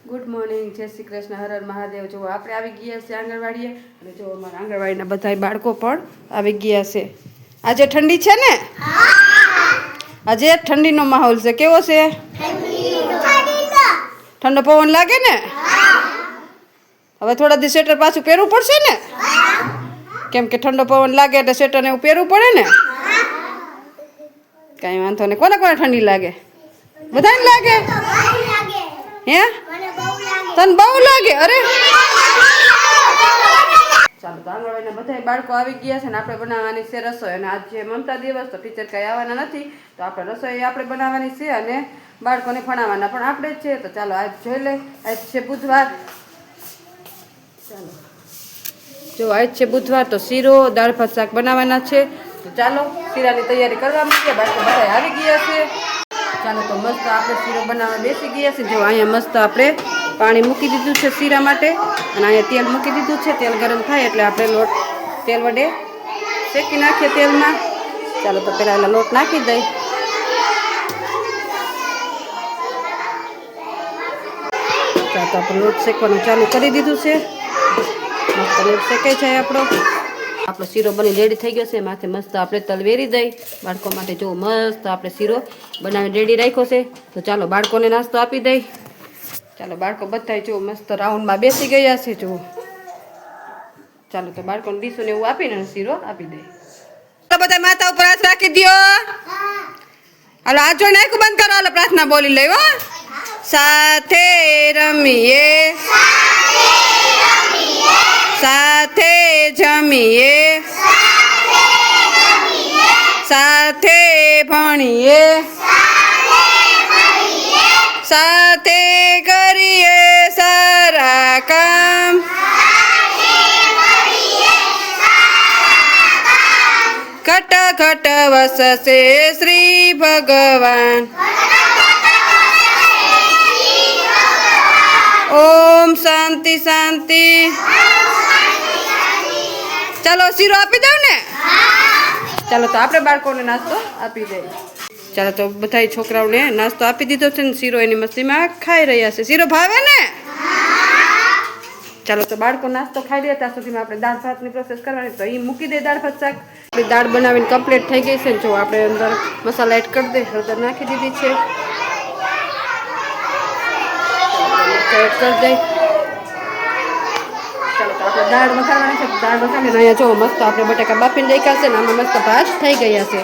Good morning, જય શ્રી કૃષ્ણ, હર હર મહાદેવ. જો આપણે આવી ગયા છે આંગણવાડીએ અને જો અમારા આંગણવાડીના બધા બાળકો પણ આવી ગયા છે. આજે ઠંડી છે ને? આજે ઠંડીનો માહોલ છે. કેવો છે? ઠંડો પવન લાગે ને? હવે થોડા દિવસ સ્વેટર પાછું પહેરવું પડશે ને? કેમ કે ઠંડો પવન લાગે એટલે સ્વેટર ને એવું પહેરવું પડે ને? કાંઈ વાંધો નહીં. કોને કોને ઠંડી લાગે? બધાને લાગે? હે? તને બહુ લાગે? અરે ચાલો, તો આંગણવાડીના બધા બાળકો આવી ગયા છે ને આપણે બનાવવાની છે રસોઈ. અને આજ છે મમતા દિવસ, તો ટીચર કાંઈ આવવાના નથી, તો આપણે રસોઈ આપણે બનાવવાની છે અને બાળકોને ભણાવવાના પણ આપણે જ છે. તો ચાલો આજ જોઈ લે. આજ છે બુધવાર. ચાલો જો આજ છે બુધવાર, તો શીરો દાળ ભાત શાક બનાવવાના છે. તો ચાલો શીરાની તૈયારી કરવા માંડીએ. બાળકો બધા આવી ગયા છે. ચાલો તો મસ્ત આપણે શીરો બનાવવા બેસી ગયા છે. જો અહીંયા મસ્ત આપણે પાણી મૂકી દીધું છે શીરા માટે અને અહીંયા તેલ મૂકી દીધું છે. તેલ ગરમ થાય એટલે આપણે લોટ તેલ વડે શેકી નાખીએ તેલમાં. ચાલો તો પહેલાં એલા લોટ નાખી દઈ. ચાલો તો આપણે લોટ શેકવાનું ચાલુ કરી દીધું છે. મસ્ત લોટ શેકાઈ જાય આપણો શીરો બની રેડી થઈ ગયો છે. માથે મસ્ત આપણે તલ વેરી દઈ બાળકો માટે. જો મસ્ત આપણે શીરો બનાવીને રેડી રાખ્યો છે. તો ચાલો બાળકોને નાસ્તો આપી દઈ. ચાલો બાળકો બધા જો મસ્ત રાઉન્ડમાં બેસી ગયા છે. જો ચાલો તો બાળકોને ડીશું ને એવું આપીને શીરો આપી દઈ. તો બધા માથા ઉપર હાથ રાખી દો. હાલો હાથ જોઈને આખું બંધ કરો. હાલો પ્રાર્થના બોલી લઈ. હો, સાથે રમીએ, સાથે જમીએ, સાથે ભણીએ, સાથે કરીએ સારા કામ, ઘટ ઘટ વસશે શ્રી ભગવાન. ઓમ શાંતિ શાંતિ. ચાલો શીરો આપી દઉં ને? ચાલો તો આપણે બાળકોને નાસ્તો આપી દઈએ. ચાલો તો બધા છોકરાઓને નાસ્તો આપી દીધો છે ને શીરો એની મસ્તીમાં ખાઈ રહ્યા છે. શીરો ભાવે ને? ચાલો તો બાળકો નાસ્તો ખાઈ લે ત્યાં સુધીમાં આપણે દાળ ભાતની પ્રોસેસ કરવાની. તો એ મૂકી દે દાળ ભાત શાક. આપણી દાળ બનાવીને કમ્પ્લીટ થઈ ગઈ છે ને જો આપણે અંદર મસાલા એડ કરી દે. હળદર નાખી દીધી છે. એડ કરી દઈ. ચાલો તો આપણે દાળ વઘારવાની છે. દાળ વઘારીને અહીંયા જો મસ્ત આપણે બટાકા બાફીને રાખ્યા છે ને આમાં મસ્ત ભાત થઈ ગયા છે.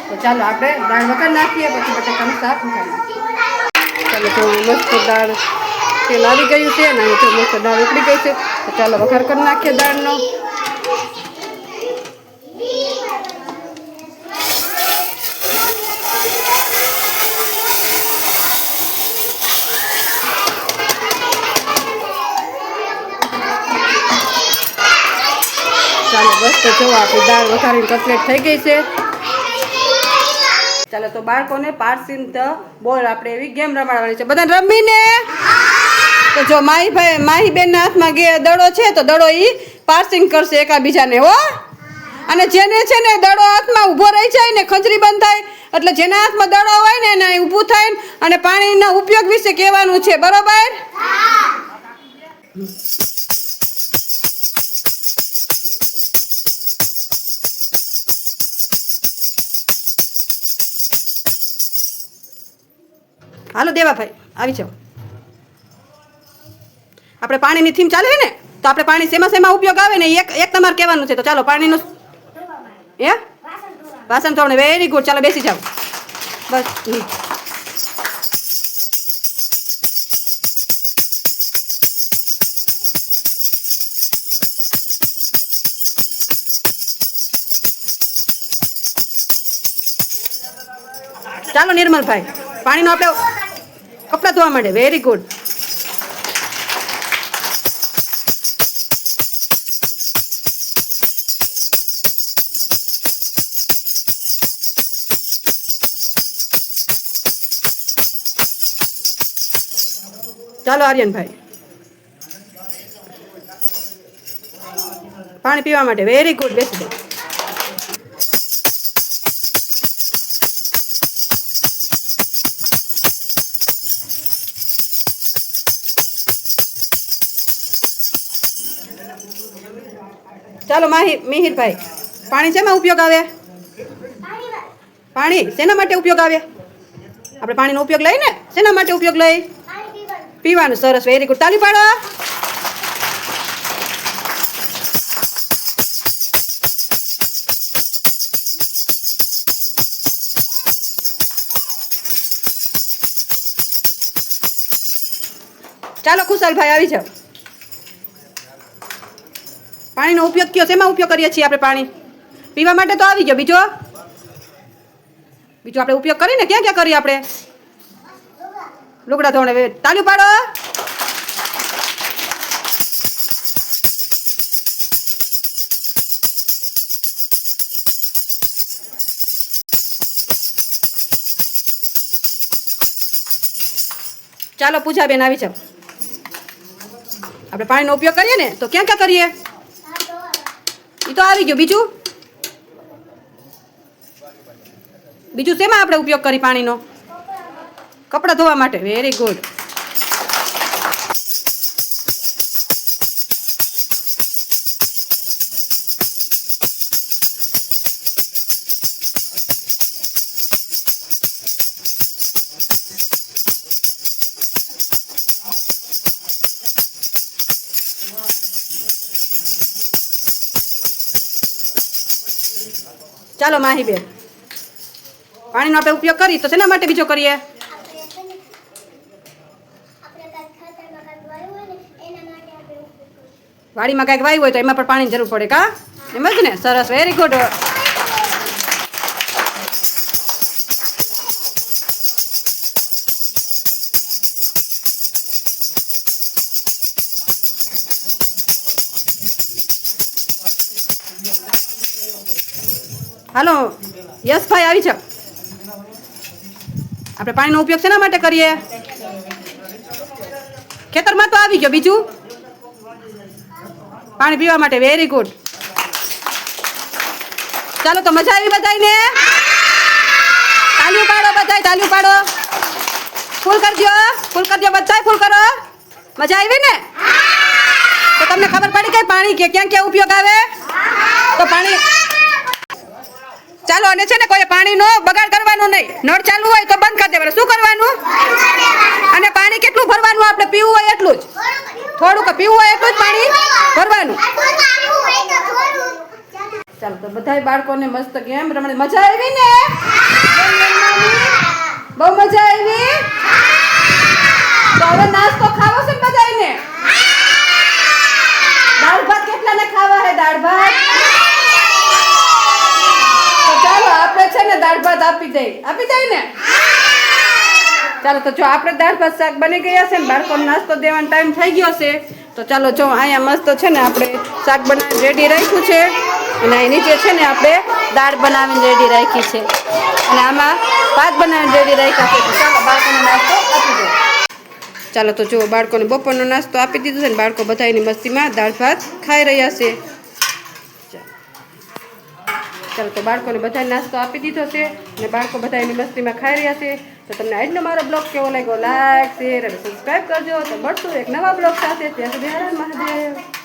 તો ચાલો આપણે દાળ વઘાર નાખીએ, પછી બટાકાનું શાક વઘારી નાખીએ. ચાલો જો મસ્ત દાળ તેલ આવી ગયું છે ને અહીંયા જો મસ્ત દાળ ઉકળી ગઈ છે. તો ચાલો વઘાર કરી નાખીએ દાળનો. ચાલો બસ તો જો આપણી દાળ વઘારીને કમ્પ્લીટ થઈ ગઈ છે. ચાલો તો બાળકોને પાર્સિંગ ધ બોલ આપણે એવી ગેમ રમાડવાની છે. બધાને રમીને તો જો માહી બેનના હાથમાં દડો છે તો દડો ઈ પાર્સિંગ કરશે એકાબીજાને. હો, અને જેને છે ને દડો હાથમાં ઊભો રહી જાય ને ખંજરી બંધ થાય એટલે જેના હાથમાં દડો હોય ને એને ઊભું થાય અને પાણીના ઉપયોગ વિશે કહેવાનું છે. બરોબર? હાલો દેવાભાઈ આવી જાઓ. આપણે પાણીની થીમ ચાલે ને તો આપણે પાણી શેમાં ઉપયોગ આવે ને એક તમારે કહેવાનું છે. તો ચાલો પાણીનું વાસણ ધોવાનું. Very good. ચાલો બેસી જાઓ. બસ ચાલો નિર્મલભાઈ પાણીનો આપણે કપડાં ધોવા માંડે. Very good. ચાલો આર્યનભાઈ પાણી પીવા માટે. Very good. બેસી જાઓ. ચાલો મિહિરભાઈ, પાણી શેમાં ઉપયોગ આવે? પાણી શેના માટે ઉપયોગ આવે? આપણે પાણીનો ઉપયોગ લઈએ ને, શેના માટે ઉપયોગ લઈ? પીવાનું. સરસ, વેરી ગુડ, તાલી પાડો. ચાલો ખુશાલભાઈ આવી જાઓ. પાણીનો ઉપયોગ કયો? શેમાં ઉપયોગ કરીએ છીએ આપણે પાણી? પીવા માટે તો આવી ગયો. બીજો આપણે ઉપયોગ કરીને ક્યાં ક્યાં કરીએ આપણે? લુગડા ધોણે. તાળી પાડો. ચાલો પૂજાબેન આવી જાઓ. આપણે પાણીનો ઉપયોગ કરીએ ને તો ક્યાં ક્યાં કરીએ? એ તો આવી ગયું. બીજું શેમાં આપણે ઉપયોગ કરી પાણીનો? કપડાં ધોવા માટે. Very good. ચાલો માહીબેન, પાણીનો આપણે ઉપયોગ કરીએ તો શેના માટે બીજો કરીએ? વાડીમાં કાંઈક વાવ્યું હોય તો એમાં પણ પાણીની જરૂર પડે કા? એમ જ ને? સરસ, વેરી ગુડ. હાલો યશભાઈ આવી જાઓ. આપણે પાણીનો ઉપયોગ શેના માટે કરીએ? ખેતરમાં તો આવી ગયો. બીજું પાણી પીવા માટે. Very good. ચાલો તો મજા આવી બધાને? તાલીઓ પાડો બધાય, તાલીઓ પાડો. ફૂલ કરજો, ફૂલ કરજો બધાય, ફૂલ કરો. મજા આવી ને? તો તમને ખબર પડી કે પાણી ક્યાં ક્યાં ઉપયોગ આવે? તો પાણી ચાલો. અને છે ને કોઈ પાણીનો બગાડ કરવાનો નહીં. નળ ચાલુ હોય તો બંધ કરી દેવાનું. શું કરવાનું? અને પાણી કેટલું ભરવાનું? આપણે પીવું હોય એટલું જ. થોડુંક પીવું હોય એટલું જ પાણી ભરવાનું. ચાલો તો બધાય બાળકોને મસ્ત ગેમ રમવાની મજા આવી ને? બહુ મજા આવી. તો હવે નાસ્તો ખાવો છે બધાને? દાળ ભાત કેટલાને ખાવા હે? દાળ ભાત. ચાલો આપણે છે ને દાળ ભાત આપી દઈ ને? ચાલો તો જો આપણે દાળ ભાત શાક બની ગયા છે ને, બાળકોને નાસ્તો દેવાનો ટાઈમ થઈ ગયો છે. તો ચાલો જો અહીંયા મસ્ત છે ને આપણે શાક બનાવીને રેડી રાખ્યું છે, અને અહીં નીચે છે ને આપણે દાળ બનાવીને રેડી રાખી છે, અને આમાં ભાત બનાવીને રેડી રાખ્યા છે. તો ચાલો બાળકોને નાસ્તો આપી દો. ચાલો તો જો બાળકોને બપોરનો નાસ્તો આપી દીધો છે ને, બાળકો બધા એની મસ્તીમાં દાળ ભાત ખાઈ રહ્યા છે. ચાલો તો બાળકોને બધા નાસ્તો આપી દીધો છે અને બાળકો બધા એની મસ્તીમાં ખાઈ રહ્યા છે. તો તમને આજનો મારો બ્લોગ કેવો લાગ્યો? લાઈક, શેર અને સબસ્ક્રાઈબ કરજો. તો મળશું એક નવા બ્લોગ સાથે. ત્યાં સુધી હર હર મહાદેવ.